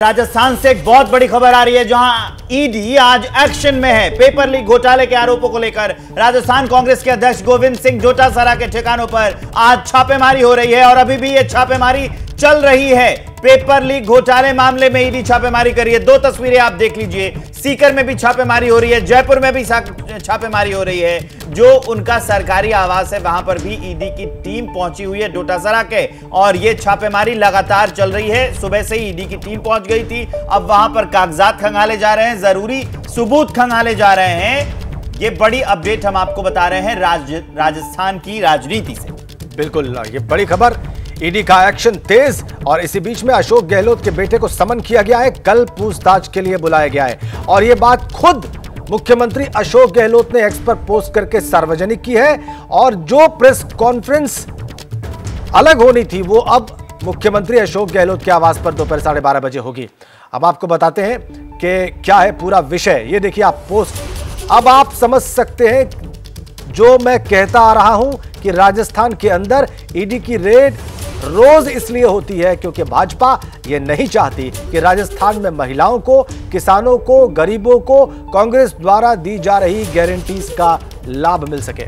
राजस्थान से एक बहुत बड़ी खबर आ रही है, जहां ईडी आज एक्शन में है। पेपर लीक घोटाले के आरोपों को लेकर राजस्थान कांग्रेस के अध्यक्ष गोविंद सिंह डोटासरा के ठिकानों पर आज छापेमारी हो रही है और अभी भी यह छापेमारी चल रही है। पेपर लीक घोटाले मामले में ईडी छापेमारी कर रही है। दो तस्वीरें आप देख लीजिए, सीकर में भी छापेमारी हो रही है, जयपुर में भी छापेमारी हो रही है। जो उनका सरकारी आवास है वहां पर भी ईडी की टीम पहुंची हुई है डोटासरा के, और यह छापेमारी लगातार चल रही है। सुबह से ही ईडी की टीम पहुंच गई थी, अब वहां पर कागजात खंगाले जा रहे हैं, जरूरी सबूत खंगाले जा रहे हैं। ये बड़ी अपडेट हम आपको बता रहे हैं राजस्थान की राजनीति से। बिल्कुल, ये बड़ी खबर, ईडी का एक्शन तेज। और इसी बीच में अशोक गहलोत के बेटे को समन किया गया है, कल पूछताछ के लिए बुलाया गया है। और यह बात खुद मुख्यमंत्री अशोक गहलोत ने एक्स पर पोस्ट करके सार्वजनिक की है। और जो प्रेस कॉन्फ्रेंस अलग होनी थी वो अब मुख्यमंत्री अशोक गहलोत के आवास पर दोपहर 12:30 बजे होगी। अब आपको बताते हैं कि क्या है पूरा विषय। ये देखिए आप पोस्ट, अब आप समझ सकते हैं जो मैं कहता आ रहा हूं कि राजस्थान के अंदर ईडी की रेड रोज इसलिए होती है क्योंकि भाजपा ये नहीं चाहती कि राजस्थान में महिलाओं को, किसानों को, गरीबों को कांग्रेस द्वारा दी जा रही गारंटीज का लाभ मिल सके।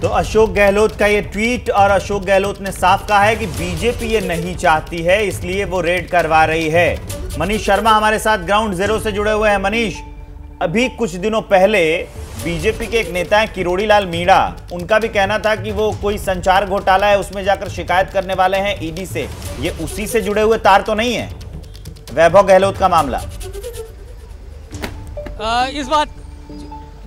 तो अशोक गहलोत का ये ट्वीट, और अशोक गहलोत ने साफ कहा है कि बीजेपी ये नहीं चाहती है, इसलिए वो रेड करवा रही है। मनीष शर्मा हमारे साथ ग्राउंड जीरो से जुड़े हुए हैं। मनीष, अभी कुछ दिनों पहले बीजेपी के एक नेता हैं किरोड़ी लाल मीणा, उनका भी कहना था कि वो कोई संचार घोटाला है, उसमें जाकर शिकायत करने वाले हैं ईडी से। ये उसी से जुड़े हुए तार तो नहीं है वैभव गहलोत का मामला? इस बात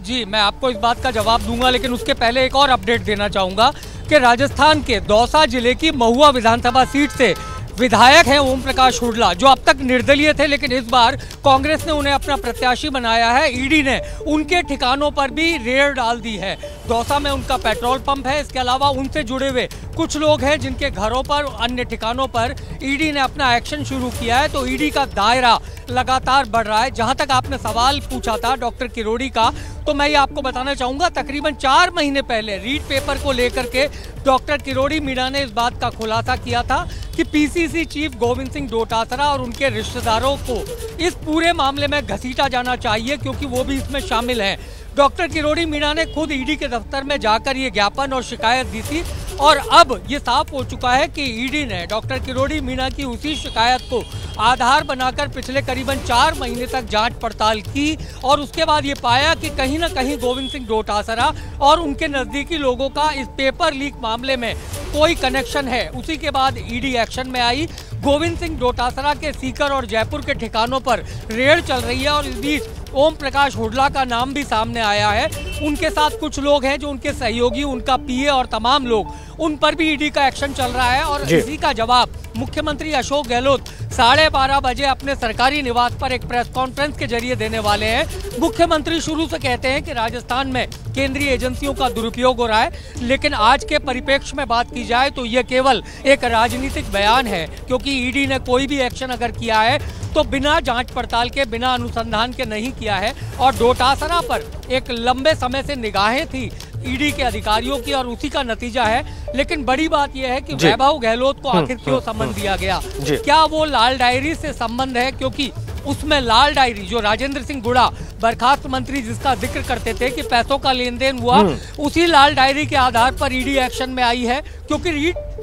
जी मैं आपको इस बात का जवाब दूंगा, लेकिन उसके पहले एक और अपडेट देना चाहूंगा कि राजस्थान के दौसा जिले की महुआ विधानसभा सीट से विधायक हैं ओम प्रकाश हुडला, जो अब तक निर्दलीय थे, लेकिन इस बार कांग्रेस ने उन्हें अपना प्रत्याशी बनाया है। ईडी ने उनके ठिकानों पर भी रेड डाल दी है। दौसा में उनका पेट्रोल पंप है, इसके अलावा उनसे जुड़े हुए कुछ लोग हैं जिनके घरों पर, अन्य ठिकानों पर ईडी ने अपना एक्शन शुरू किया है। तो ईडी का दायरा लगातार बढ़ रहा है। जहां तक आपने सवाल पूछा था डॉक्टर किरोड़ी का, तो मैं ये आपको बताना चाहूंगा, तकरीबन 4 महीने पहले रीड पेपर को लेकर के डॉक्टर किरोड़ी मीणा ने इस बात का खुलासा किया था कि पीसीसी चीफ गोविंद सिंह डोटासरा और उनके रिश्तेदारों को इस पूरे मामले में घसीटा जाना चाहिए, क्योंकि वो भी इसमें शामिल हैं। डॉक्टर किरोड़ी मीणा ने खुद ईडी के दफ्तर में जाकर ये ज्ञापन और शिकायत दी थी, और अब ये साफ हो चुका है कि ईडी ने डॉक्टर किरोड़ी मीणा की उसी शिकायत को आधार बनाकर पिछले करीबन 4 महीने तक जांच पड़ताल की, और उसके बाद ये पाया कि कहीं ना कहीं गोविंद सिंह डोटासरा और उनके नजदीकी लोगों का इस पेपर लीक मामले में कोई कनेक्शन है। उसी के बाद ईडी एक्शन में आई। गोविंद सिंह डोटासरा के सीकर और जयपुर के ठिकानों पर रेड चल रही है, और इस बीच ओम प्रकाश हुडला का नाम भी सामने आया है। उनके साथ कुछ लोग हैं जो उनके सहयोगी, उनका पीए और तमाम लोग, उन पर भी ईडी का एक्शन चल रहा है। और इसी का जवाब मुख्यमंत्री अशोक गहलोत 12:30 बजे अपने सरकारी निवास पर एक प्रेस कॉन्फ्रेंस के जरिए देने वाले हैं। मुख्यमंत्री शुरू से कहते हैं कि राजस्थान में केंद्रीय एजेंसियों का दुरुपयोग हो रहा है, लेकिन आज के परिप्रेक्ष्य में बात की जाए तो यह केवल एक राजनीतिक बयान है, क्योंकि ईडी ने कोई भी एक्शन अगर किया है तो बिना जांच पड़ताल के, बिना अनुसंधान के नहीं किया है। और डोटासरा पर एक लंबे समय से निगाहें थी ईडी के अधिकारियों की, और उसी का नतीजा है। लेकिन बड़ी बात यह है कि वैभव गहलोत को आखिर क्यों सम्मन दिया गया? क्या वो लाल डायरी से संबंध है? क्योंकि उसमें लाल डायरी जो राजेंद्र सिंह गुड़ा, बर्खास्त मंत्री, जिसका जिक्र करते थे कि पैसों का लेन देन हुआ, उसी लाल डायरी के आधार पर ईडी एक्शन में आई है। क्योंकि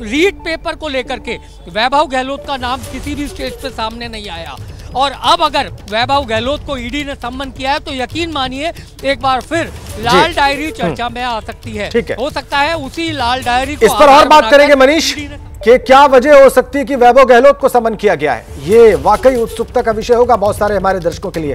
रीड पेपर को लेकर के वैभव गहलोत का नाम किसी भी स्टेज पे सामने नहीं आया, और अब अगर वैभव गहलोत को ईडी ने सम्मन किया है तो यकीन मानिए एक बार फिर लाल डायरी चर्चा में आ सकती है। हो सकता है उसी लाल डायरी को, इस पर और बात करेंगे मनीष कि क्या वजह हो सकती है कि वैभव गहलोत को सम्मन किया गया है। ये वाकई उत्सुकता का विषय होगा बहुत सारे हमारे दर्शकों के लिए।